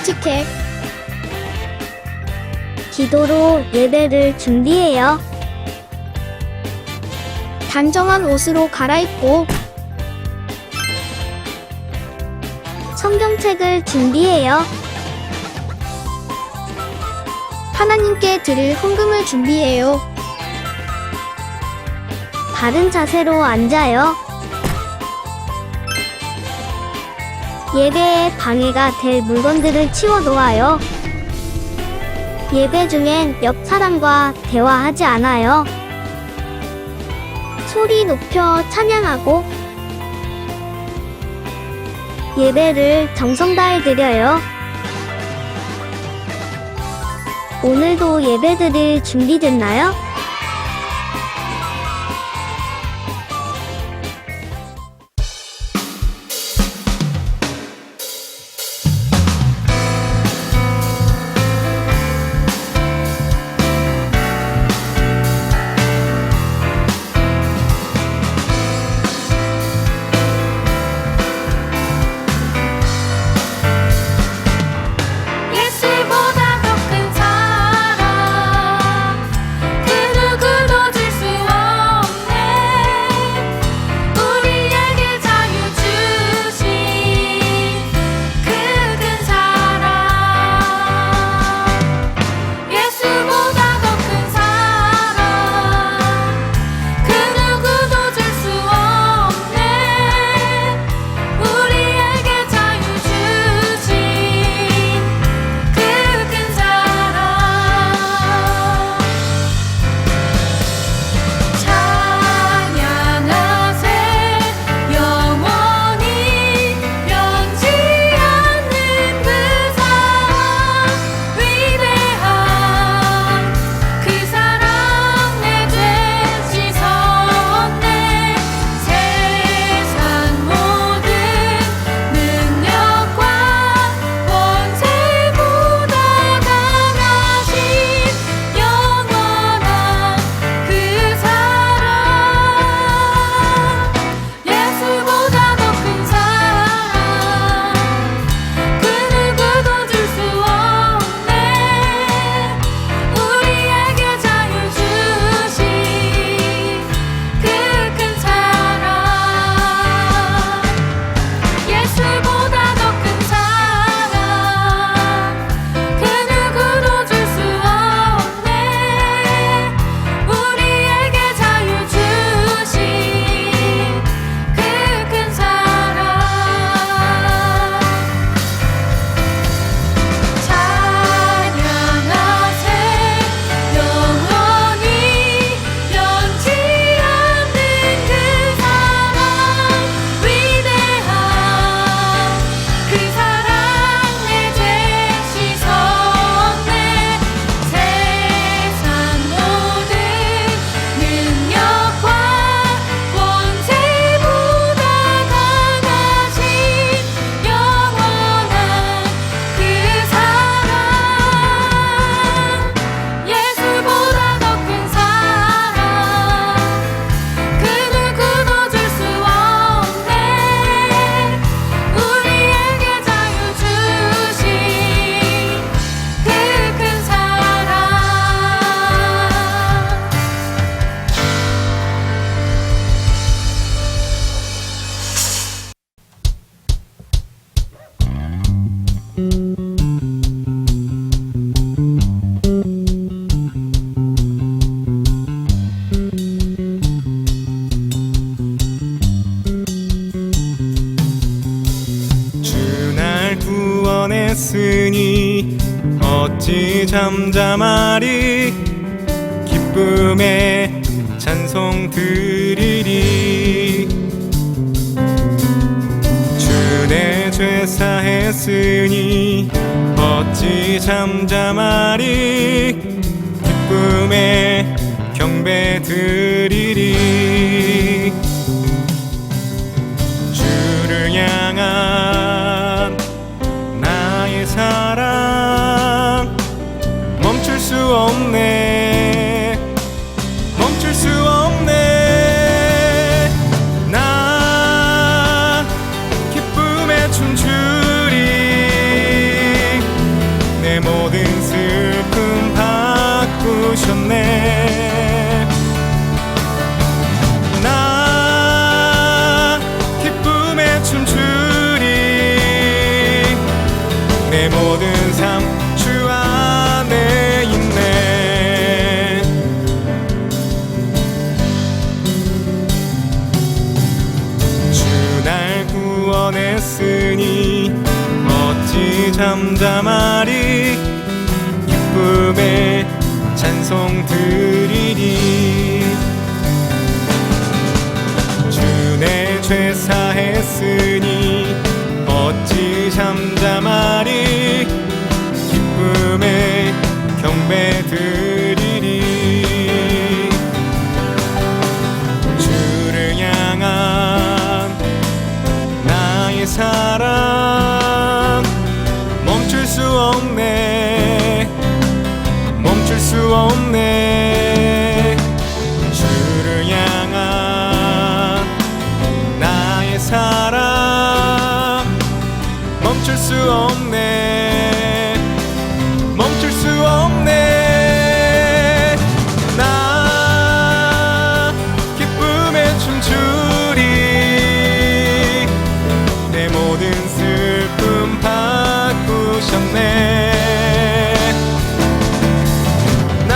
티켓. 기도로 예배를 준비해요. 단정한 옷으로 갈아입고 성경책을 준비해요. 하나님께 드릴 헌금을 준비해요. 바른 자세로 앉아요. 예배에 방해가 될 물건들을 치워 놓아요. 예배 중엔 옆 사람과 대화하지 않아요. 소리 높여 찬양하고 예배를 정성 다해 드려요. 오늘도 예배드릴 준비됐나요? 구원했으니 어찌 잠잠하리. 기쁨에 찬송 드리리. 주 내 죄 사했으니 어찌 잠잠하리. 기쁨에 경배 드리리. 주를 향한 나의 사랑 멈출 수 없네. 멈출 수 없네. 나 기쁨에 춤추리. 바꾸셨네. 나 기쁨에 춤추리. 내 모든 삶 주 안에 있네. 주 날 구원했으니 어찌 잠잠하리. 기쁨에 찬송 드리리. 주 내 죄 사했으니 어찌 잠잠하리. 기쁨에 경배 드리리. 주를 향한 나의 사랑 멈출 수 없네. 멈출 수 없네. 주를 향한 나의 사랑 멈출 수 없네. 멈출 수 없네. 나 기쁨에 춤추리. 내 모든 슬픔 바꾸셨네. 나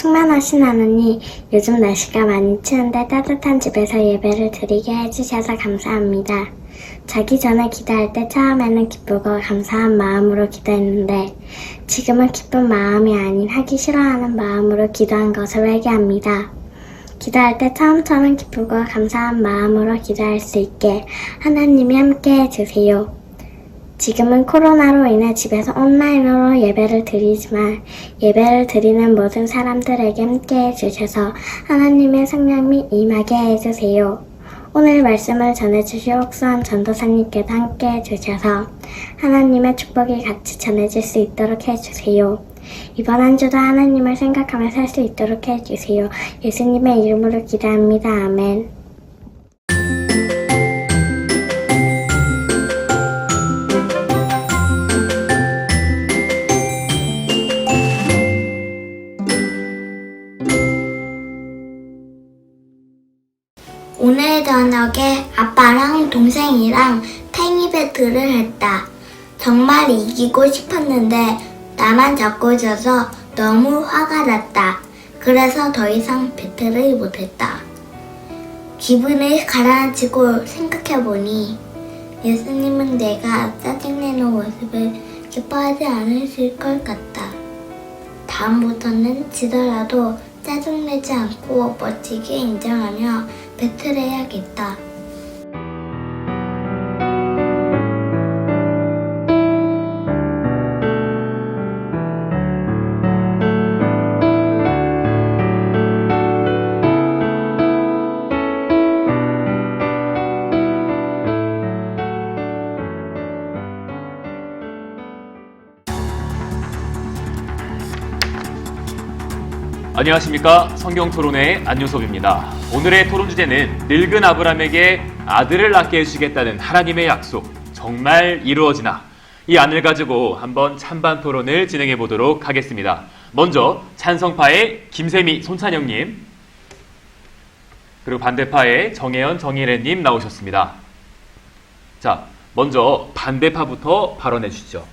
충만하신 하느님, 요즘 날씨가 많이 추운데 따뜻한 집에서 예배를 드리게 해주셔서 감사합니다. 자기 전에 기도할 때 처음에는 기쁘고 감사한 마음으로 기도했는데 지금은 기쁜 마음이 아닌 하기 싫어하는 마음으로 기도한 것을 회개합니다. 기도할 때 처음처럼 기쁘고 감사한 마음으로 기도할 수 있게 하나님이 함께 해주세요. 지금은 코로나로 인해 집에서 온라인으로 예배를 드리지만 예배를 드리는 모든 사람들에게 함께 해주셔서 하나님의 성령이 임하게 해주세요. 오늘 말씀을 전해주실 옥수원 전도사님께도 함께 해주셔서 하나님의 축복이 같이 전해질 수 있도록 해주세요. 이번 한 주도 하나님을 생각하며 살 수 있도록 해주세요. 예수님의 이름으로 기도합니다. 아멘. 오늘 저녁에 아빠랑 동생이랑 탱이 배틀을 했다. 정말 이기고 싶었는데 나만 잡고 있어서 너무 화가 났다. 그래서 더 이상 배틀을 못했다. 기분을 가라앉히고 생각해보니 예수님은 내가 짜증내는 모습을 기뻐하지 않으실 것 같다. 다음부터는 지더라도 짜증내지 않고 멋지게 인정하며 배틀해야겠다. 안녕하십니까. 성경토론의 안윤섭입니다. 오늘의 토론 주제는 늙은 아브라함에게 아들을 낳게 해주시겠다는 하나님의 약속, 정말 이루어지나? 이 안을 가지고 한번 찬반 토론을 진행해 보도록 하겠습니다. 먼저 찬성파의 김세미 손찬영님, 그리고 반대파의 정혜연 정일애님 나오셨습니다. 자, 먼저 반대파부터 발언해 주시죠.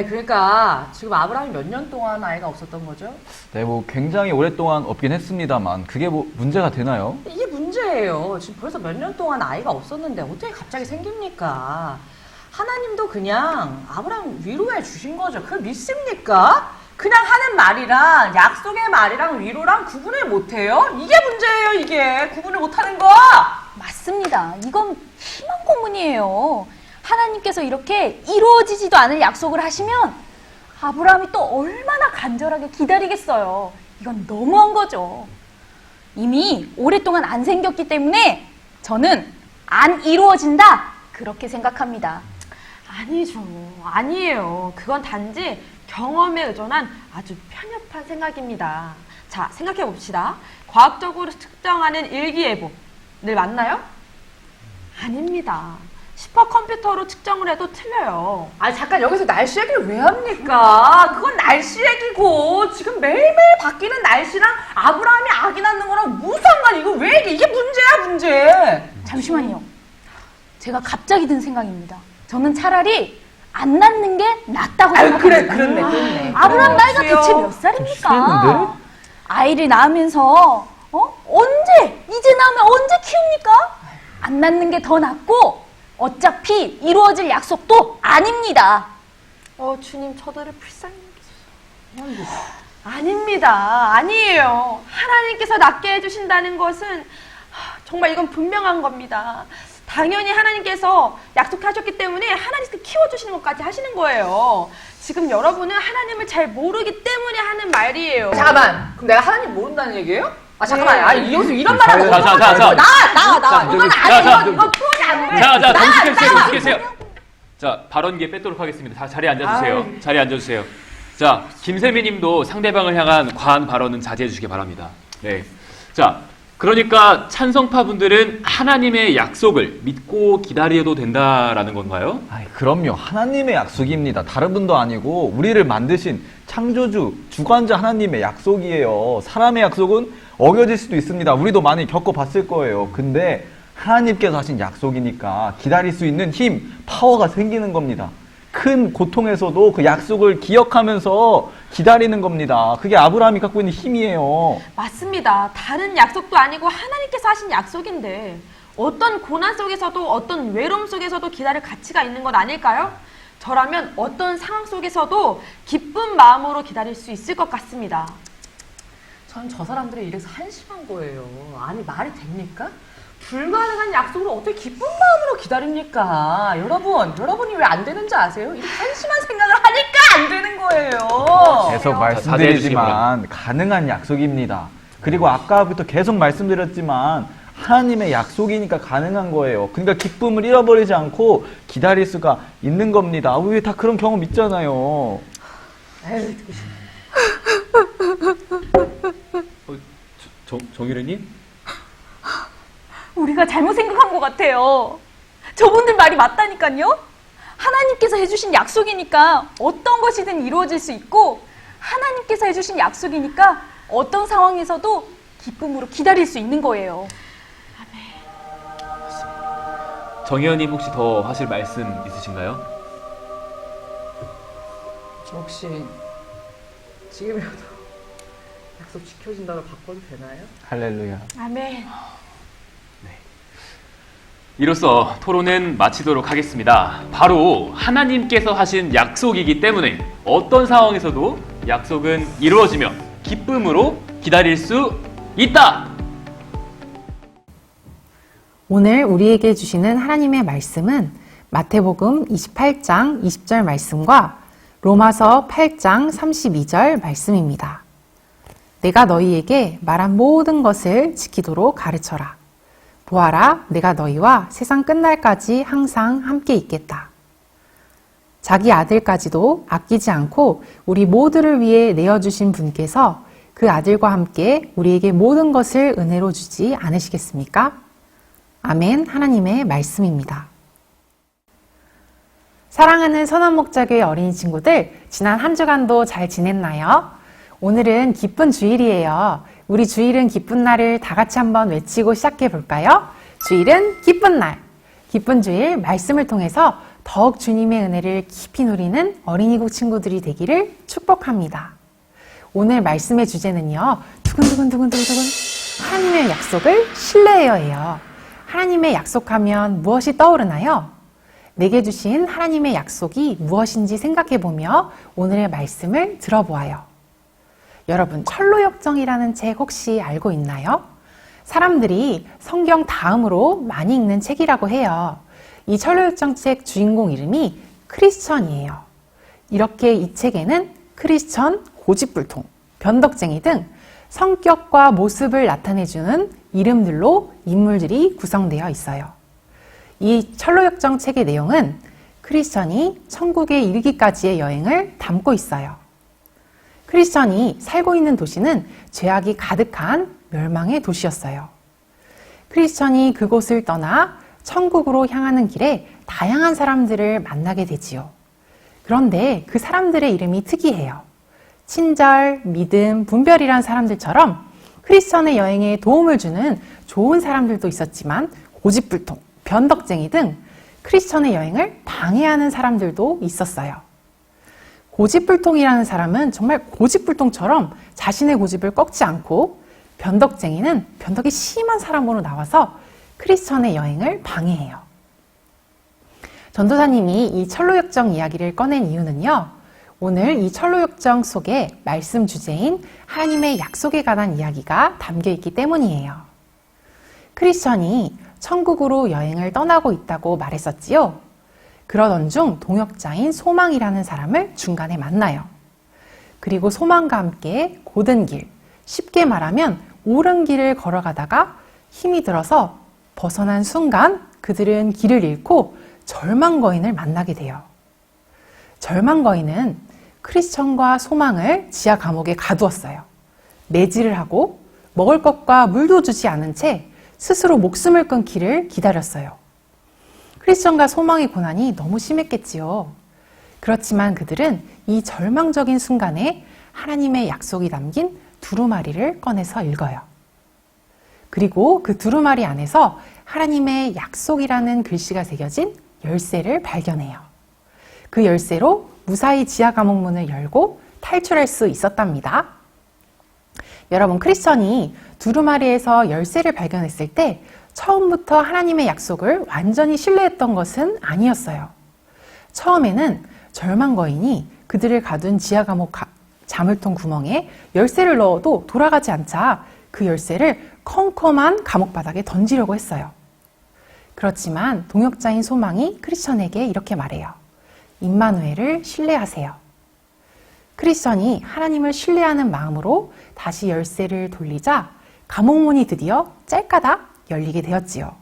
그러니까 지금 아브라함이 몇 년 동안 아이가 없었던 거죠? 네, 뭐 굉장히 오랫동안 없긴 했습니다만 그게 뭐 문제가 되나요? 이게 문제예요. 지금 벌써 몇 년 동안 아이가 없었는데 어떻게 갑자기 생깁니까? 하나님도 그냥 아브라함 위로해 주신 거죠. 그걸 믿습니까? 그냥 하는 말이랑 약속의 말이랑 위로랑 구분을 못해요? 이게 문제예요, 이게. 구분을 못하는 거! 맞습니다. 이건 희망 고문이에요. 하나님께서 이렇게 이루어지지도 않을 약속을 하시면 아브라함이 또 얼마나 간절하게 기다리겠어요. 이건 너무한 거죠. 이미 오랫동안 안 생겼기 때문에 저는 안 이루어진다, 그렇게 생각합니다. 아니죠. 아니에요. 그건 단지 경험에 의존한 아주 편협한 생각입니다. 자, 생각해 봅시다. 과학적으로 측정하는 일기예보 늘 맞나요? 아닙니다. 슈퍼컴퓨터로 측정을 해도 틀려요. 아니, 잠깐 여기서 날씨 얘기를 왜 합니까? 그건 날씨 얘기고 지금 매일매일 바뀌는 날씨랑 아브라함이 아기 낳는 거랑 무슨 상관이, 이거 왜 이게 문제야, 문제. 잠시만요. 제가 갑자기 든 생각입니다. 저는 차라리 안 낳는 게 낫다고 생각합니다. 그렇네. 아브라함 나이가 대체 몇 살입니까? 아이를 낳으면서 언제, 이제 낳으면 언제 키웁니까? 안 낳는 게 더 낫고 어차피 이루어질 약속도 아닙니다. 주님, 저들을 불쌍히 여기소서. 아닙니다. 아니에요. 하나님께서 낫게 해주신다는 것은 정말 이건 분명한 겁니다. 당연히 하나님께서 약속하셨기 때문에 하나님께서 키워주시는 것까지 하시는 거예요. 지금 여러분은 하나님을 잘 모르기 때문에 하는 말이에요. 잠깐만, 그럼 내가 하나님 모른다는 얘기예요? 아, 잠깐만. 네. 아니, 여기서 이런 말 하면 자, 나와. 이건 아니야. 이건 표현이 안 돼. 자, 정신 계세요. 자, 발언기에 뺏도록 하겠습니다. 다 자리에 앉아주세요. 자리에 앉아주세요. 자, 김세미 님도 상대방을 향한 과한 발언은 자제해 주시기 바랍니다. 네. 자, 그러니까 찬성파 분들은 하나님의 약속을 믿고 기다려도 된다라는 건가요? 아이, 그럼요. 하나님의 약속입니다. 다른 분도 아니고 우리를 만드신 창조주, 주관자 하나님의 약속이에요. 사람의 약속은 어겨질 수도 있습니다. 우리도 많이 겪어봤을 거예요. 근데 하나님께서 하신 약속이니까 기다릴 수 있는 힘, 파워가 생기는 겁니다. 큰 고통에서도 그 약속을 기억하면서 기다리는 겁니다. 그게 아브라함이 갖고 있는 힘이에요. 맞습니다. 다른 약속도 아니고 하나님께서 하신 약속인데 어떤 고난 속에서도 어떤 외로움 속에서도 기다릴 가치가 있는 것 아닐까요? 저라면 어떤 상황 속에서도 기쁜 마음으로 기다릴 수 있을 것 같습니다. 전 저 사람들이 이래서 한심한 거예요. 아니 말이 됩니까? 불가능한 약속을 어떻게 기쁜 마음으로 기다립니까? 여러분이 왜 안 되는지 아세요? 이렇게 한심한 생각을 하니까 안 되는 거예요. 계속 말씀드리지만 가능한 약속입니다. 그리고 아까부터 계속 말씀드렸지만 하나님의 약속이니까 가능한 거예요. 그러니까 기쁨을 잃어버리지 않고 기다릴 수가 있는 겁니다. 우리 다 그런 경험 있잖아요. 에이, 듣고 싶네. 정유래님? 우리가 잘못 생각한 것 같아요. 저분들 말이 맞다니까요. 하나님께서 해주신 약속이니까 어떤 것이든 이루어질 수 있고 하나님께서 해주신 약속이니까 어떤 상황에서도 기쁨으로 기다릴 수 있는 거예요. 정혜연님 혹시 더 하실 말씀 있으신가요? 혹시 지금이라도 약속 지켜준다고 바꿔도 되나요? 할렐루야. 아멘. 이로써 토론은 마치도록 하겠습니다. 바로 하나님께서 하신 약속이기 때문에 어떤 상황에서도 약속은 이루어지며 기쁨으로 기다릴 수 있다! 오늘 우리에게 주시는 하나님의 말씀은 마태복음 28장 20절 말씀과 로마서 8장 32절 말씀입니다. 내가 너희에게 말한 모든 것을 지키도록 가르쳐라. 보아라, 내가 너희와 세상 끝날까지 항상 함께 있겠다. 자기 아들까지도 아끼지 않고 우리 모두를 위해 내어주신 분께서 그 아들과 함께 우리에게 모든 것을 은혜로 주지 않으시겠습니까? 아멘. 하나님의 말씀입니다. 사랑하는 선한목자교회 어린이 친구들, 지난 한 주간도 잘 지냈나요? 오늘은 기쁜 주일이에요. 우리 주일은 기쁜 날을 다 같이 한번 외치고 시작해 볼까요? 주일은 기쁜 날. 기쁜 주일 말씀을 통해서 더욱 주님의 은혜를 깊이 누리는 어린이국 친구들이 되기를 축복합니다. 오늘 말씀의 주제는요. 두근두근두근두근 하나님의 약속을 신뢰해요예요. 하나님의 약속하면 무엇이 떠오르나요? 내게 주신 하나님의 약속이 무엇인지 생각해보며 오늘의 말씀을 들어보아요. 여러분, 철로역정이라는 책 혹시 알고 있나요? 사람들이 성경 다음으로 많이 읽는 책이라고 해요. 이 철로역정 책 주인공 이름이 크리스천이에요. 이렇게 이 책에는 크리스천, 고집불통, 변덕쟁이 등 성격과 모습을 나타내주는 이름들로 인물들이 구성되어 있어요. 이 철로역정 책의 내용은 크리스천이 천국에 이르기까지의 여행을 담고 있어요. 크리스천이 살고 있는 도시는 죄악이 가득한 멸망의 도시였어요. 크리스천이 그곳을 떠나 천국으로 향하는 길에 다양한 사람들을 만나게 되지요. 그런데 그 사람들의 이름이 특이해요. 친절, 믿음, 분별이란 사람들처럼 크리스천의 여행에 도움을 주는 좋은 사람들도 있었지만 고집불통, 변덕쟁이 등 크리스천의 여행을 방해하는 사람들도 있었어요. 고집불통이라는 사람은 정말 고집불통처럼 자신의 고집을 꺾지 않고 변덕쟁이는 변덕이 심한 사람으로 나와서 크리스천의 여행을 방해해요. 전도사님이 이 철로역정 이야기를 꺼낸 이유는요. 오늘 이 철로역정 속에 말씀 주제인 하나님의 약속에 관한 이야기가 담겨 있기 때문이에요. 크리스천이 천국으로 여행을 떠나고 있다고 말했었지요. 그러던 중 동역자인 소망이라는 사람을 중간에 만나요. 그리고 소망과 함께 곧은 길, 쉽게 말하면 옳은 길을 걸어가다가 힘이 들어서 벗어난 순간 그들은 길을 잃고 절망거인을 만나게 돼요. 절망거인은 크리스천과 소망을 지하 감옥에 가두었어요. 매질을 하고 먹을 것과 물도 주지 않은 채 스스로 목숨을 끊기를 기다렸어요. 크리스천과 소망의 고난이 너무 심했겠지요. 그렇지만 그들은 이 절망적인 순간에 하나님의 약속이 담긴 두루마리를 꺼내서 읽어요. 그리고 그 두루마리 안에서 하나님의 약속이라는 글씨가 새겨진 열쇠를 발견해요. 그 열쇠로 무사히 지하 감옥 문을 열고 탈출할 수 있었답니다. 여러분, 크리스천이 두루마리에서 열쇠를 발견했을 때 처음부터 하나님의 약속을 완전히 신뢰했던 것은 아니었어요. 처음에는 절망 거인이 그들을 가둔 지하 감옥 자물통 구멍에 열쇠를 넣어도 돌아가지 않자 그 열쇠를 컴컴한 감옥 바닥에 던지려고 했어요. 그렇지만 동역자인 소망이 크리스천에게 이렇게 말해요. 임마누엘을 신뢰하세요. 크리스천이 하나님을 신뢰하는 마음으로 다시 열쇠를 돌리자 감옥문이 드디어 짤까닥 열리게 되었지요.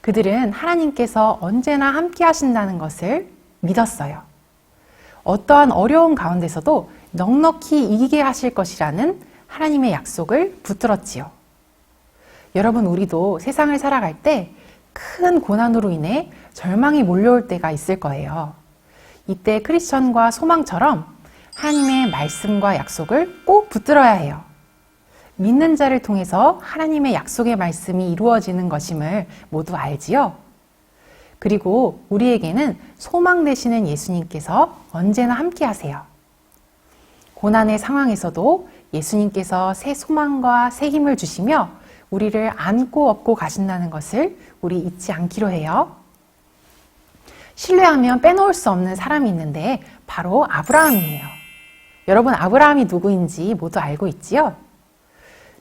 그들은 하나님께서 언제나 함께 하신다는 것을 믿었어요. 어떠한 어려운 가운데서도 넉넉히 이기게 하실 것이라는 하나님의 약속을 붙들었지요. 여러분, 우리도 세상을 살아갈 때 큰 고난으로 인해 절망이 몰려올 때가 있을 거예요. 이때 크리스천과 소망처럼 하나님의 말씀과 약속을 꼭 붙들어야 해요. 믿는 자를 통해서 하나님의 약속의 말씀이 이루어지는 것임을 모두 알지요? 그리고 우리에게는 소망 되시는 예수님께서 언제나 함께 하세요. 고난의 상황에서도 예수님께서 새 소망과 새 힘을 주시며 우리를 안고 업고 가신다는 것을 우리 잊지 않기로 해요. 신뢰하면 빼놓을 수 없는 사람이 있는데 바로 아브라함이에요. 여러분, 아브라함이 누구인지 모두 알고 있지요?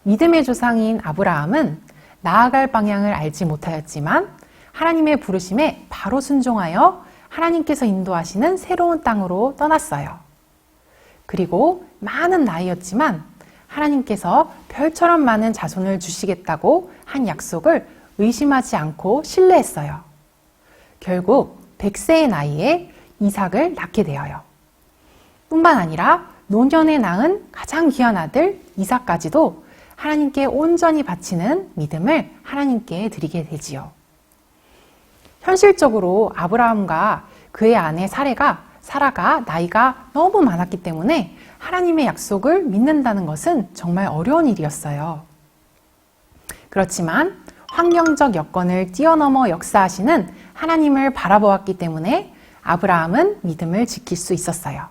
믿음의 조상인 아브라함은 나아갈 방향을 알지 못하였지만 하나님의 부르심에 바로 순종하여 하나님께서 인도하시는 새로운 땅으로 떠났어요. 그리고 많은 나이였지만 하나님께서 별처럼 많은 자손을 주시겠다고 한 약속을 의심하지 않고 신뢰했어요. 결국 100세의 나이에 이삭을 낳게 되어요. 뿐만 아니라 노년에 낳은 가장 귀한 아들 이삭까지도 하나님께 온전히 바치는 믿음을 하나님께 드리게 되지요. 현실적으로 아브라함과 그의 아내 사라가 나이가 너무 많았기 때문에 하나님의 약속을 믿는다는 것은 정말 어려운 일이었어요. 그렇지만 환경적 여건을 뛰어넘어 역사하시는 하나님을 바라보았기 때문에 아브라함은 믿음을 지킬 수 있었어요.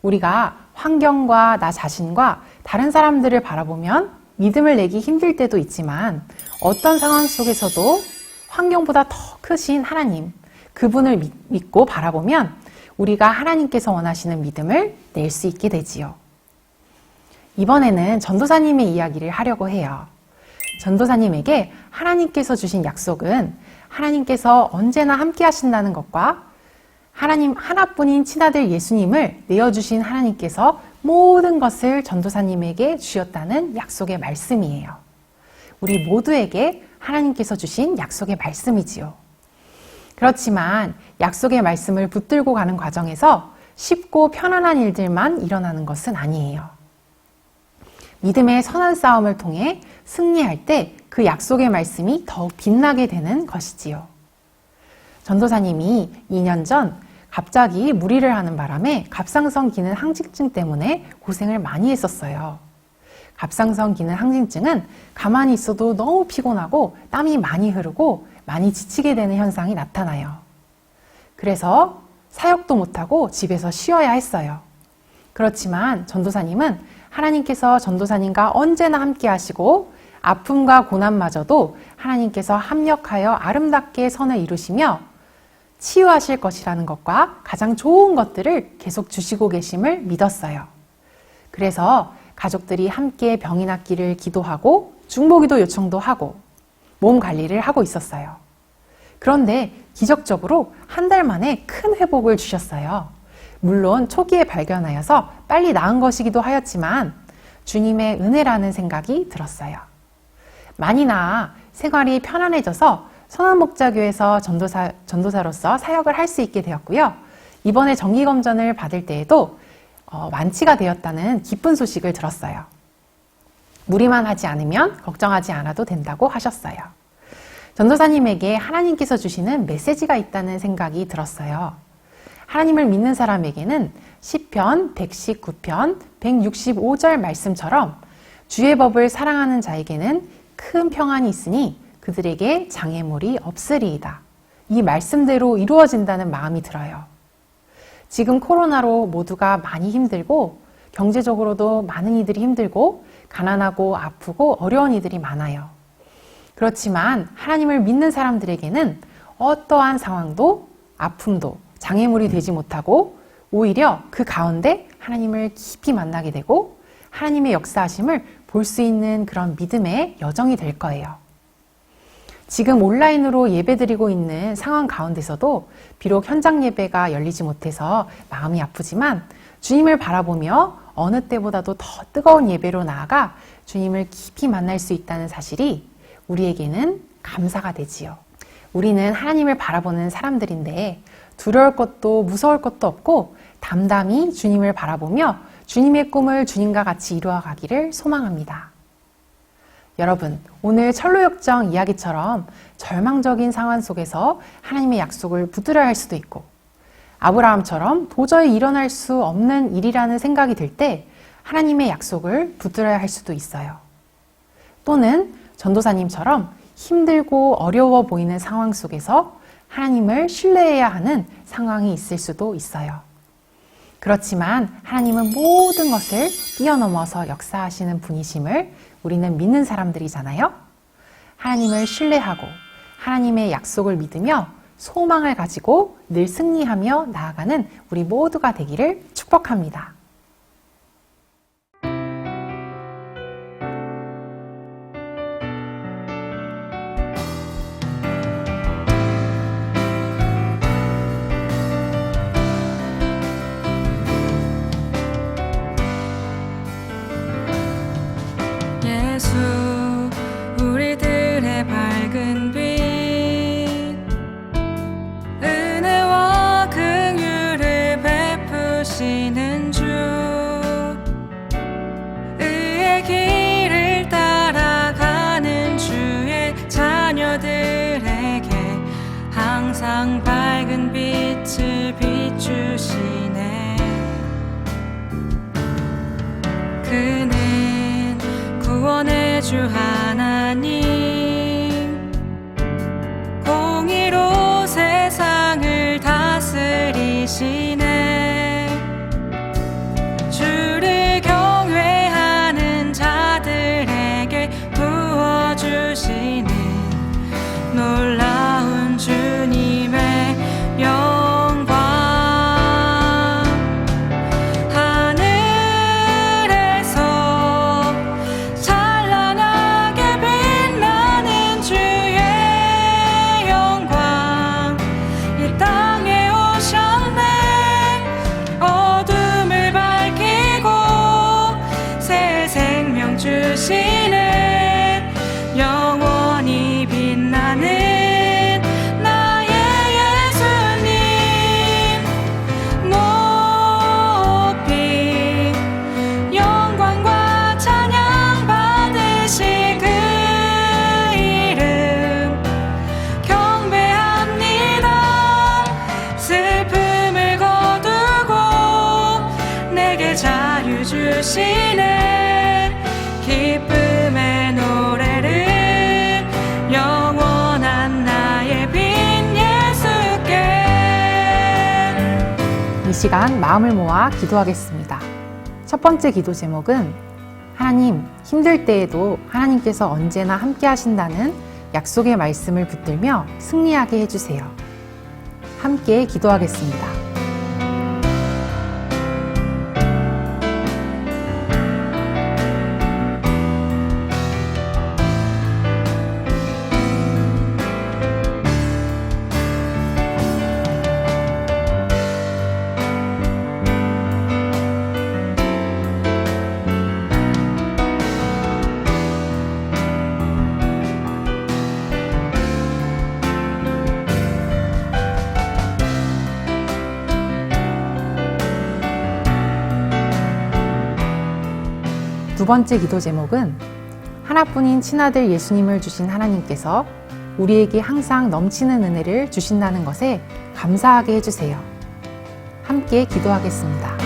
우리가 환경과 나 자신과 다른 사람들을 바라보면 믿음을 내기 힘들 때도 있지만 어떤 상황 속에서도 환경보다 더 크신 하나님, 그분을 믿고 바라보면 우리가 하나님께서 원하시는 믿음을 낼 수 있게 되지요. 이번에는 전도사님의 이야기를 하려고 해요. 전도사님에게 하나님께서 주신 약속은 하나님께서 언제나 함께 하신다는 것과 하나님 하나뿐인 친아들 예수님을 내어주신 하나님께서 모든 것을 전도사님에게 주셨다는 약속의 말씀이에요. 우리 모두에게 하나님께서 주신 약속의 말씀이지요. 그렇지만 약속의 말씀을 붙들고 가는 과정에서 쉽고 편안한 일들만 일어나는 것은 아니에요. 믿음의 선한 싸움을 통해 승리할 때 그 약속의 말씀이 더욱 빛나게 되는 것이지요. 전도사님이 2년 전 갑자기 무리를 하는 바람에 갑상선 기능 항진증 때문에 고생을 많이 했었어요. 갑상선 기능 항진증은 가만히 있어도 너무 피곤하고 땀이 많이 흐르고 많이 지치게 되는 현상이 나타나요. 그래서 사역도 못하고 집에서 쉬어야 했어요. 그렇지만 전도사님은 하나님께서 전도사님과 언제나 함께 하시고 아픔과 고난마저도 하나님께서 합력하여 아름답게 선을 이루시며 치유하실 것이라는 것과 가장 좋은 것들을 계속 주시고 계심을 믿었어요. 그래서 가족들이 함께 병이 낫기를 기도하고 중보기도 요청도 하고 몸 관리를 하고 있었어요. 그런데 기적적으로 한 달 만에 큰 회복을 주셨어요. 물론 초기에 발견하여서 빨리 나은 것이기도 하였지만 주님의 은혜라는 생각이 들었어요. 많이 나아 생활이 편안해져서 선한목자교에서 전도사로서 사역을 할 수 있게 되었고요. 이번에 정기검전을 받을 때에도 완치가 되었다는 기쁜 소식을 들었어요. 무리만 하지 않으면 걱정하지 않아도 된다고 하셨어요. 전도사님에게 하나님께서 주시는 메시지가 있다는 생각이 들었어요. 하나님을 믿는 사람에게는 시편 119편 165절 말씀처럼 주의 법을 사랑하는 자에게는 큰 평안이 있으니 그들에게 장애물이 없으리이다. 이 말씀대로 이루어진다는 마음이 들어요. 지금 코로나로 모두가 많이 힘들고 경제적으로도 많은 이들이 힘들고 가난하고 아프고 어려운 이들이 많아요. 그렇지만 하나님을 믿는 사람들에게는 어떠한 상황도 아픔도 장애물이 되지 못하고 오히려 그 가운데 하나님을 깊이 만나게 되고 하나님의 역사하심을 볼 수 있는 그런 믿음의 여정이 될 거예요. 지금 온라인으로 예배드리고 있는 상황 가운데서도 비록 현장 예배가 열리지 못해서 마음이 아프지만 주님을 바라보며 어느 때보다도 더 뜨거운 예배로 나아가 주님을 깊이 만날 수 있다는 사실이 우리에게는 감사가 되지요. 우리는 하나님을 바라보는 사람들인데 두려울 것도 무서울 것도 없고 담담히 주님을 바라보며 주님의 꿈을 주님과 같이 이루어가기를 소망합니다. 여러분, 오늘 철로역정 이야기처럼 절망적인 상황 속에서 하나님의 약속을 붙들어야 할 수도 있고 아브라함처럼 도저히 일어날 수 없는 일이라는 생각이 들 때 하나님의 약속을 붙들어야 할 수도 있어요. 또는 전도사님처럼 힘들고 어려워 보이는 상황 속에서 하나님을 신뢰해야 하는 상황이 있을 수도 있어요. 그렇지만 하나님은 모든 것을 뛰어넘어서 역사하시는 분이심을 우리는 믿는 사람들이잖아요. 하나님을 신뢰하고 하나님의 약속을 믿으며 소망을 가지고 늘 승리하며 나아가는 우리 모두가 되기를 축복합니다. 예수 우리들의 밝은 빛 은혜와 긍휼을 베푸시는 주 의의 길을 따라가는 주의 자녀들에게 항상 밝은 빛을 비추시네. 그는 구원의 주 하나님 공의로 세상을 다스리시네. 주를 경외하는 자들에게 부어주시는 놀라운 주님의 영광. 주시는 영원히 빛나는 나의 예수님 높이 영광과 찬양 받으실 그 이름 경배합니다. 슬픔을 거두고 내게 자유 주시는 기쁨의 노래를 영원한 나의 빈 예수께. 이 시간 마음을 모아 기도하겠습니다. 첫 번째 기도 제목은 하나님, 힘들 때에도 하나님께서 언제나 함께 하신다는 약속의 말씀을 붙들며 승리하게 해주세요. 함께 기도하겠습니다. 두 번째 기도 제목은 하나뿐인 친아들 예수님을 주신 하나님께서 우리에게 항상 넘치는 은혜를 주신다는 것에 감사하게 해주세요. 함께 기도하겠습니다.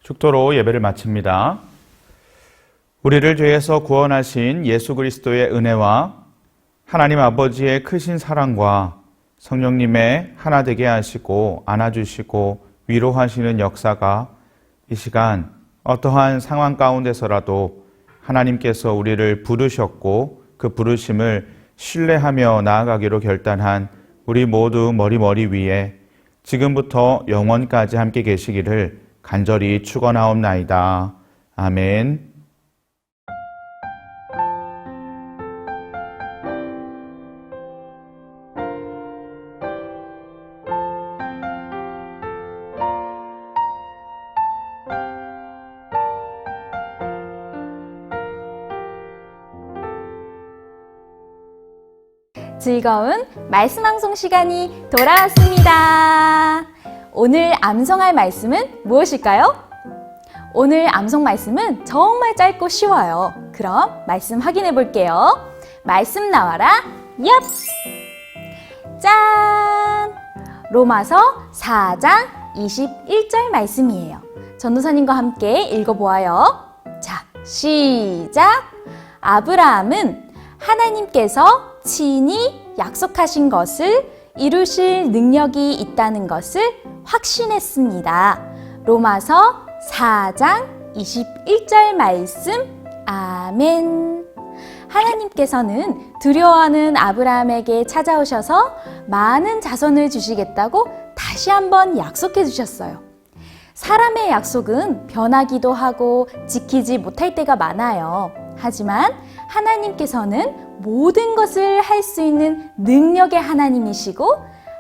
축도로 예배를 마칩니다. 우리를 죄에서 구원하신 예수 그리스도의 은혜와 하나님 아버지의 크신 사랑과 성령님의 하나 되게 하시고 안아주시고 위로하시는 역사가 이 시간 어떠한 상황 가운데서라도 하나님께서 우리를 부르셨고 그 부르심을 신뢰하며 나아가기로 결단한 우리 모두 머리 위에 지금부터 영원까지 함께 계시기를 간절히 축원하옵나이다. 아멘. 즐거운 말씀 방송 시간이 돌아왔습니다. 오늘 암송할 말씀은 무엇일까요? 오늘 암송 말씀은 정말 짧고 쉬워요. 그럼 말씀 확인해 볼게요. 말씀 나와라. 얍! 짠! 로마서 4장 21절 말씀이에요. 전도사님과 함께 읽어보아요. 자, 시작! 아브라함은 하나님께서 친히 약속하신 것을 이루실 능력이 있다는 것을 확신했습니다. 로마서 4장 21절 말씀. 아멘. 하나님께서는 두려워하는 아브라함에게 찾아오셔서 많은 자손을 주시겠다고 다시 한번 약속해 주셨어요. 사람의 약속은 변하기도 하고 지키지 못할 때가 많아요. 하지만 하나님께서는 모든 것을 할 수 있는 능력의 하나님이시고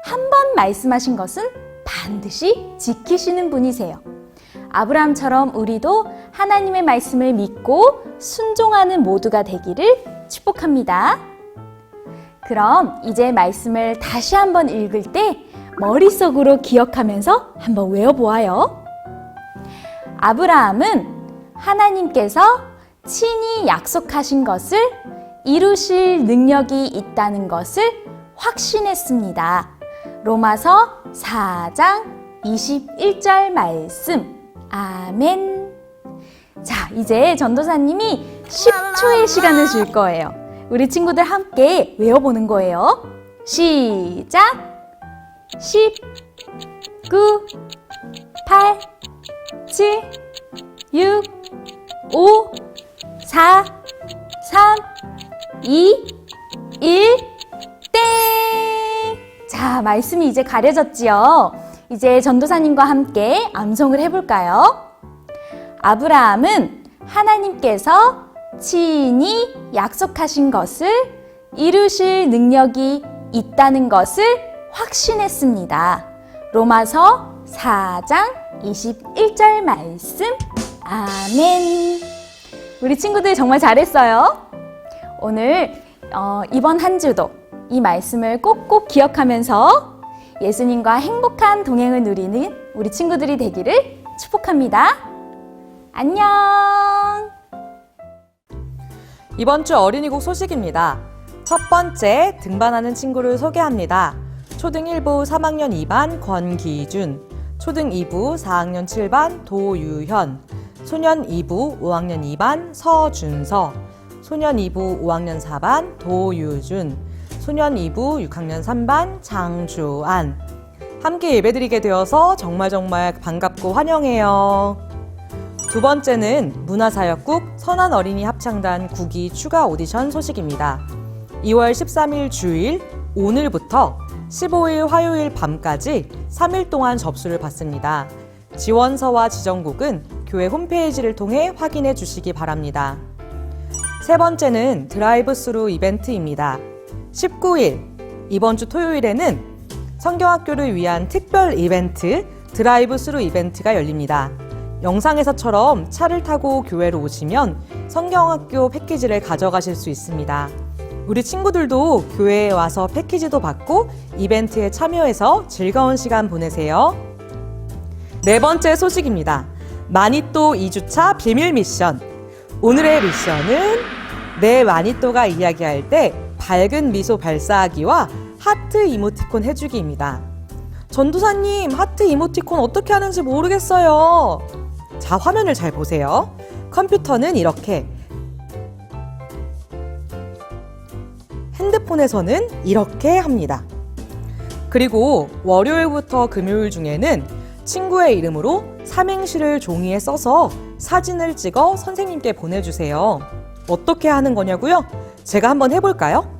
한 번 말씀하신 것은 반드시 지키시는 분이세요. 아브라함처럼 우리도 하나님의 말씀을 믿고 순종하는 모두가 되기를 축복합니다. 그럼 이제 말씀을 다시 한번 읽을 때 머릿속으로 기억하면서 한번 외워보아요. 아브라함은 하나님께서 친히 약속하신 것을 이루실 능력이 있다는 것을 확신했습니다. 로마서 4장 21절 말씀. 아멘. 자, 이제 전도사님이 10초의 시간을 줄 거예요. 우리 친구들 함께 외워보는 거예요. 시작! 10, 9, 8, 7, 6, 5, 4, 3, 2, 1, 땡! 자, 말씀이 이제 가려졌지요? 이제 전도사님과 함께 암송을 해볼까요? 아브라함은 하나님께서 친히 약속하신 것을 이루실 능력이 있다는 것을 확신했습니다. 로마서 4장 21절 말씀. 아멘. 우리 친구들 정말 잘했어요. 오늘 이번 한 주도 이 말씀을 꼭꼭 기억하면서 예수님과 행복한 동행을 누리는 우리 친구들이 되기를 축복합니다. 안녕. 이번 주 어린이국 소식입니다. 첫 번째, 등반하는 친구를 소개합니다. 초등 1부 3학년 2반 권기준, 초등 2부 4학년 7반 도유현, 소년 2부 5학년 2반 서준서, 소년 2부 5학년 4반 도유준, 소년 2부 6학년 3반 장주안. 함께 예배드리게 되어서 정말 반갑고 환영해요. 두 번째는 문화사역국 선한어린이 합창단 9기 추가 오디션 소식입니다. 2월 13일 주일 오늘부터 15일 화요일 밤까지 3일 동안 접수를 받습니다. 지원서와 지정곡은 교회 홈페이지를 통해 확인해 주시기 바랍니다. 세 번째는 드라이브 스루 이벤트입니다. 19일 이번 주 토요일에는 성경학교를 위한 특별 이벤트 드라이브 스루 이벤트가 열립니다. 영상에서처럼 차를 타고 교회로 오시면 성경학교 패키지를 가져가실 수 있습니다. 우리 친구들도 교회에 와서 패키지도 받고 이벤트에 참여해서 즐거운 시간 보내세요. 네 번째 소식입니다. 마니또 2주차 비밀 미션. 오늘의 미션은 내 마니또가 이야기할 때 밝은 미소 발사하기와 하트 이모티콘 해주기입니다. 전도사님, 하트 이모티콘 어떻게 하는지 모르겠어요. 자, 화면을 잘 보세요. 컴퓨터는 이렇게, 핸드폰에서는 이렇게 합니다. 그리고 월요일부터 금요일 중에는 친구의 이름으로 삼행시를 종이에 써서 사진을 찍어 선생님께 보내주세요. 어떻게 하는 거냐고요? 제가 한번 해볼까요?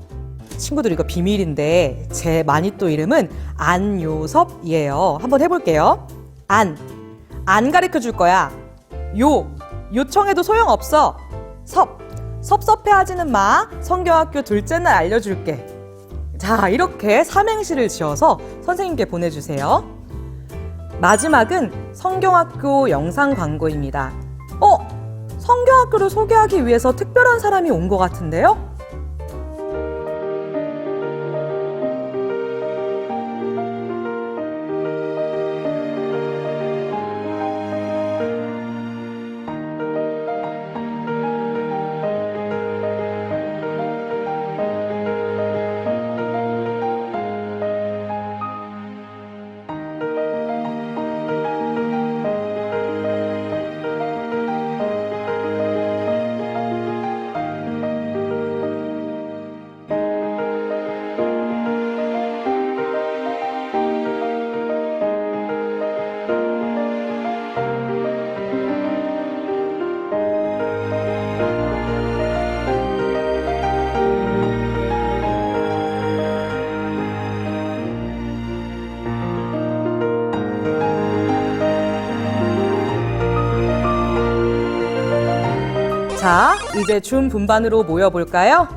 친구들 이거 비밀인데 제 마니또 이름은 안요섭이에요. 한번 해볼게요. 안 가르쳐 줄 거야. 요청해도 소용없어. 섭섭해하지는 마. 성경학교 둘째 날 알려줄게. 자, 이렇게 삼행시를 지어서 선생님께 보내주세요. 마지막은 성경학교 영상 광고입니다. 성경학교를 소개하기 위해서 특별한 사람이 온 것 같은데요? 자, 이제 줌 분반으로 모여볼까요?